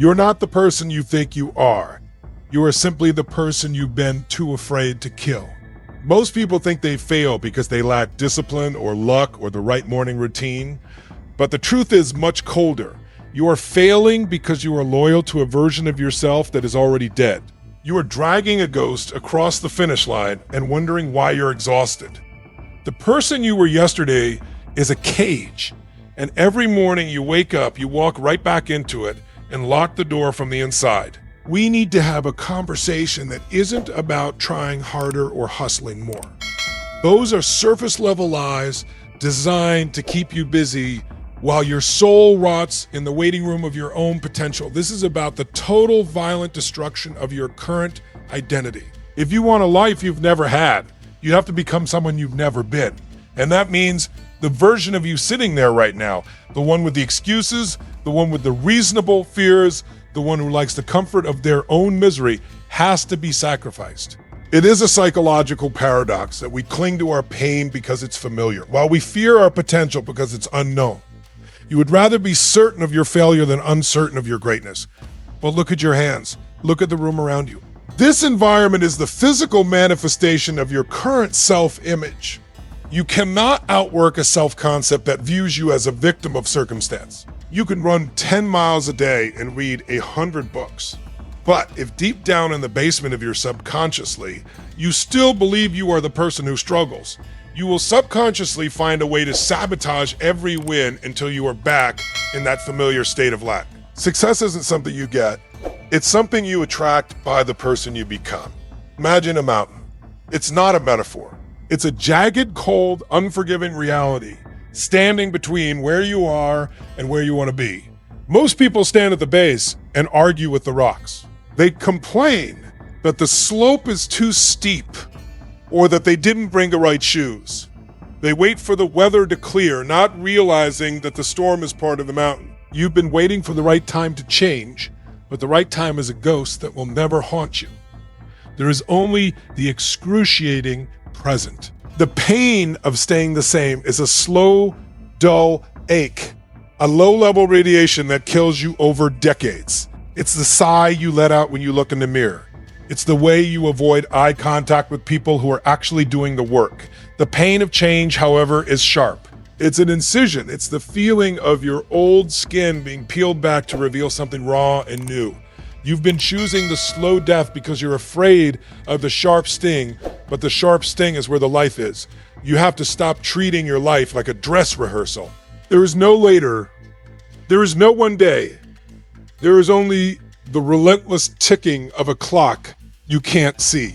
You're not the person you think you are. You are simply the person you've been too afraid to kill. Most people think they fail because they lack discipline or luck or the right morning routine. But the truth is much colder. You are failing because you are loyal to a version of yourself that is already dead. You are dragging a ghost across the finish line and wondering why you're exhausted. The person you were yesterday is a cage, and every morning you wake up, you walk right back into it and lock the door from the inside. We need to have a conversation that isn't about trying harder or hustling more. Those are surface level lies designed to keep you busy while your soul rots in the waiting room of your own potential. This is about the total violent destruction of your current identity. If you want a life you've never had, you have to become someone you've never been. And that means the version of you sitting there right now, the one with the excuses, the one with the reasonable fears, the one who likes the comfort of their own misery, has to be sacrificed. It is a psychological paradox that we cling to our pain because it's familiar, while we fear our potential because it's unknown. You would rather be certain of your failure than uncertain of your greatness. Well, look at your hands. Look at the room around you. This environment is the physical manifestation of your current self-image. You cannot outwork a self-concept that views you as a victim of circumstance. You can run 10 miles a day and read 100 books. But if deep down in the basement of your subconsciously, you still believe you are the person who struggles, you will subconsciously find a way to sabotage every win until you are back in that familiar state of lack. Success isn't something you get. It's something you attract by the person you become. Imagine a mountain. It's not a metaphor. It's a jagged, cold, unforgiving reality standing between where you are and where you want to be. Most people stand at the base and argue with the rocks. They complain that the slope is too steep or that they didn't bring the right shoes. They wait for the weather to clear, not realizing that the storm is part of the mountain. You've been waiting for the right time to change, but the right time is a ghost that will never haunt you. There is only the excruciating present. The pain of staying the same is a slow, dull ache, a low-level radiation that kills you over decades. It's the sigh you let out when you look in the mirror. It's the way you avoid eye contact with people who are actually doing the work. The pain of change, however, is sharp. It's an incision. It's the feeling of your old skin being peeled back to reveal something raw and new. You've been choosing the slow death because you're afraid of the sharp sting, but the sharp sting is where the life is. You have to stop treating your life like a dress rehearsal. There is no later. There is no one day. There is only the relentless ticking of a clock you can't see.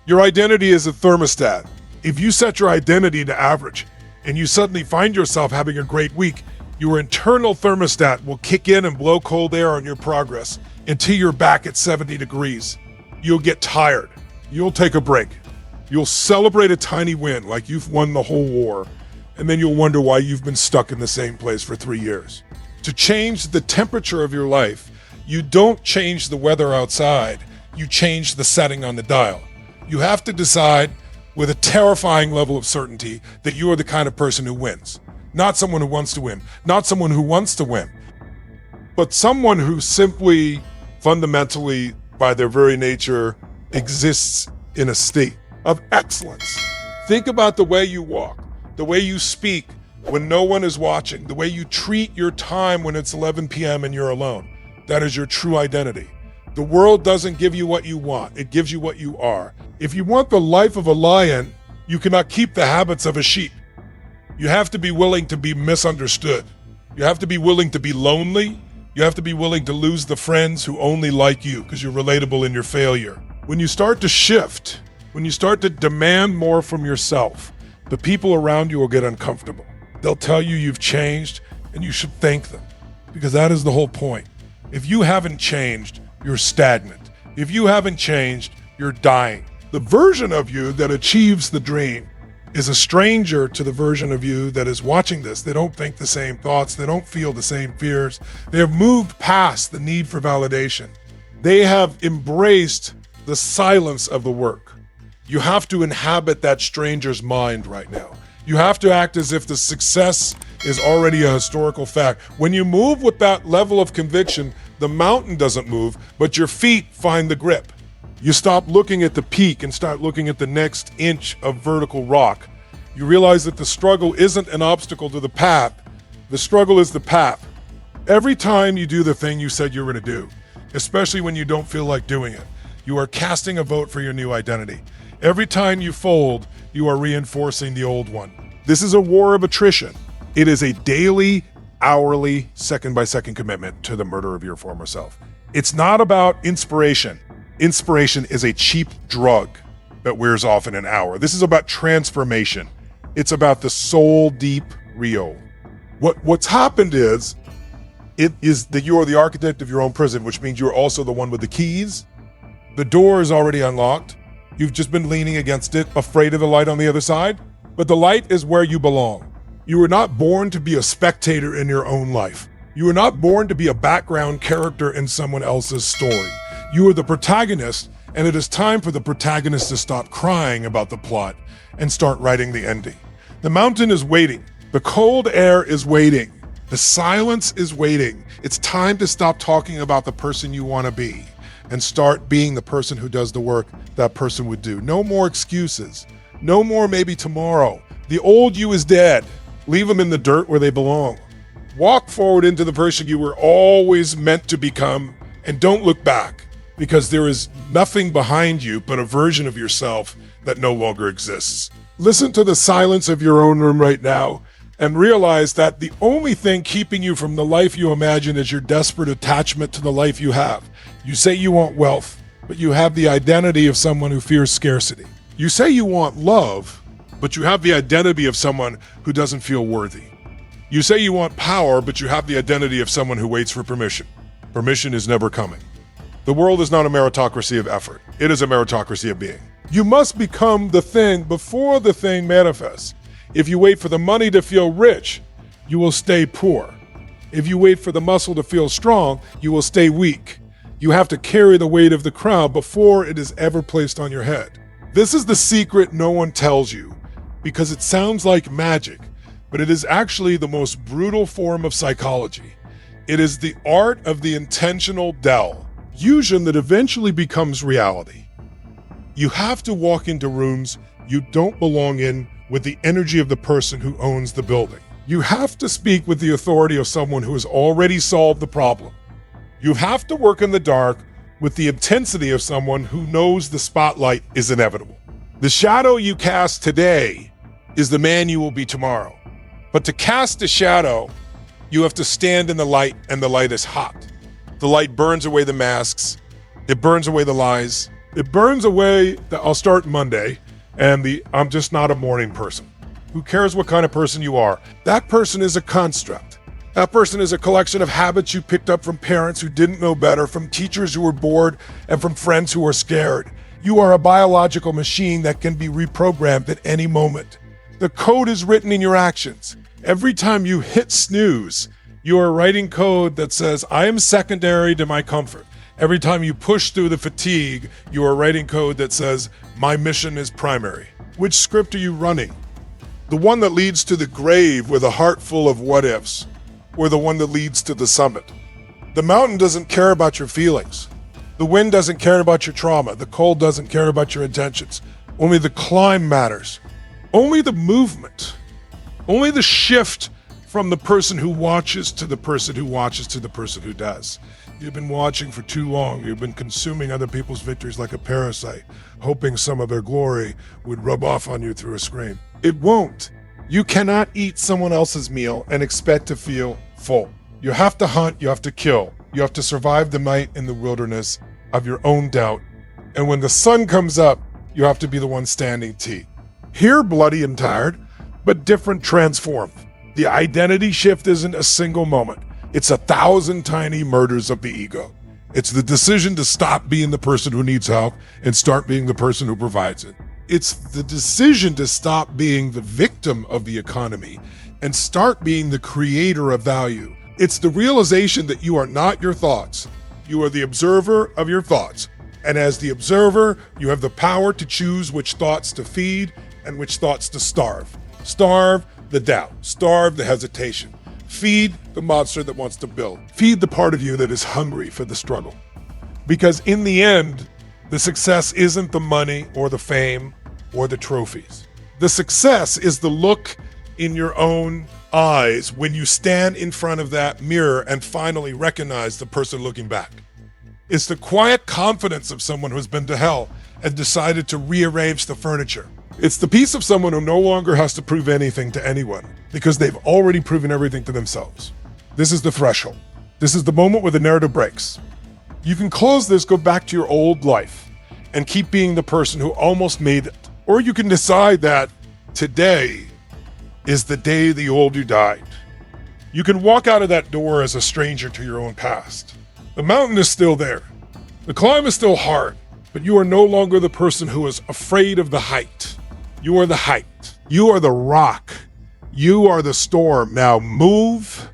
Your identity is a thermostat. If you set your identity to average and you suddenly find yourself having a great week, your internal thermostat will kick in and blow cold air on your progress until you're back at 70 degrees. You'll get tired. You'll take a break. You'll celebrate a tiny win like you've won the whole war, and then you'll wonder why you've been stuck in the same place for 3 years. To change the temperature of your life, you don't change the weather outside, you change the setting on the dial. You have to decide with a terrifying level of certainty that you are the kind of person who wins. Not someone who wants to win, not someone who wants to win, but someone who simply, fundamentally, by their very nature, exists in a state of excellence. Think about the way you walk, the way you speak when no one is watching, the way you treat your time when it's 11 p.m. and you're alone. That is your true identity. The world doesn't give you what you want, it gives you what you are. If you want the life of a lion, you cannot keep the habits of a sheep. You have to be willing to be misunderstood. You have to be willing to be lonely. You have to be willing to lose the friends who only like you because you're relatable in your failure. When you start to shift, when you start to demand more from yourself, the people around you will get uncomfortable. They'll tell you you've changed and you should thank them because that is the whole point. If you haven't changed, you're stagnant. If you haven't changed, you're dying. The version of you that achieves the dream is a stranger to the version of you that is watching this. They don't think the same thoughts. They don't feel the same fears. They have moved past the need for validation. They have embraced the silence of the work. You have to inhabit that stranger's mind right now. You have to act as if the success is already a historical fact. When you move with that level of conviction, The mountain doesn't move, but your feet find the grip. You stop looking at the peak and start looking at the next inch of vertical rock. You realize that the struggle isn't an obstacle to the path. The struggle is the path. Every time you do the thing you said you were going to do, especially when you don't feel like doing it, you are casting a vote for your new identity. Every time you fold, you are reinforcing the old one. This is a war of attrition. It is a daily, hourly, second-by-second commitment to the murder of your former self. It's not about inspiration. Inspiration is a cheap drug that wears off in an hour. This is about transformation. It's about the soul deep Rio. What's happened is, it is that you are the architect of your own prison, which means you're also the one with the keys. The door is already unlocked. You've just been leaning against it, afraid of the light on the other side. But the light is where you belong. You were not born to be a spectator in your own life. You were not born to be a background character in someone else's story. You are the protagonist, and it is time for the protagonist to stop crying about the plot and start writing the ending. The mountain is waiting. The cold air is waiting. The silence is waiting. It's time to stop talking about the person you want to be and start being the person who does the work that person would do. No more excuses. No more maybe tomorrow. The old you is dead. Leave them in the dirt where they belong. Walk forward into the person you were always meant to become, and don't look back, because there is nothing behind you but a version of yourself that no longer exists. Listen to the silence of your own room right now and realize that the only thing keeping you from the life you imagine is your desperate attachment to the life you have. You say you want wealth, but you have the identity of someone who fears scarcity. You say you want love, but you have the identity of someone who doesn't feel worthy. You say you want power, but you have the identity of someone who waits for permission. Permission is never coming. The world is not a meritocracy of effort. It is a meritocracy of being. You must become the thing before the thing manifests. If you wait for the money to feel rich, you will stay poor. If you wait for the muscle to feel strong, you will stay weak. You have to carry the weight of the crown before it is ever placed on your head. This is the secret no one tells you, because it sounds like magic, but it is actually the most brutal form of psychology. It is the art of the intentional delusion that eventually becomes reality. You have to walk into rooms you don't belong in with the energy of the person who owns the building. You have to speak with the authority of someone who has already solved the problem. You have to work in the dark with the intensity of someone who knows the spotlight is inevitable. The shadow you cast today is the man you will be tomorrow. But to cast a shadow, you have to stand in the light, and the light is hot. The light burns away the masks. It burns away the lies. It burns away the I'll start Monday and the I'm just not a morning person. Who cares what kind of person you are? That person is a construct. That person is a collection of habits you picked up from parents who didn't know better, from teachers who were bored, and from friends who were scared. You are a biological machine that can be reprogrammed at any moment. The code is written in your actions. Every time you hit snooze, you are writing code that says, I am secondary to my comfort. Every time you push through the fatigue, you are writing code that says, my mission is primary. Which script are you running? The one that leads to the grave with a heart full of what ifs, or the one that leads to the summit? The mountain doesn't care about your feelings. The wind doesn't care about your trauma. The cold doesn't care about your intentions. Only the climb matters. Only the movement. Only the shift from the person who watches to the person who watches to the person who does. You've been watching for too long. You've been consuming other people's victories like a parasite, hoping some of their glory would rub off on you through a screen. It won't. You cannot eat someone else's meal and expect to feel full. You have to hunt, you have to kill. You have to survive the night in the wilderness of your own doubt. And when the sun comes up, you have to be the one standing T. Here, bloody and tired, but different, transformed. The identity shift isn't a single moment. It's 1,000 tiny murders of the ego. It's the decision to stop being the person who needs help and start being the person who provides it. It's the decision to stop being the victim of the economy and start being the creator of value. It's the realization that you are not your thoughts. You are the observer of your thoughts. And as the observer, you have the power to choose which thoughts to feed and which thoughts to starve. Starve the doubt. Starve the hesitation. Feed the monster that wants to build. Feed the part of you that is hungry for the struggle. Because in the end, the success isn't the money or the fame or the trophies. The success is the look in your own eyes when you stand in front of that mirror and finally recognize the person looking back. It's the quiet confidence of someone who's been to hell and decided to rearrange the furniture. It's the peace of someone who no longer has to prove anything to anyone because they've already proven everything to themselves. This is the threshold. This is the moment where the narrative breaks. You can close this, go back to your old life, and keep being the person who almost made it. Or you can decide that today is the day the old you died. You can walk out of that door as a stranger to your own past. The mountain is still there. The climb is still hard, but you are no longer the person who is afraid of the height. You are the height. You are the rock. You are the storm. Now move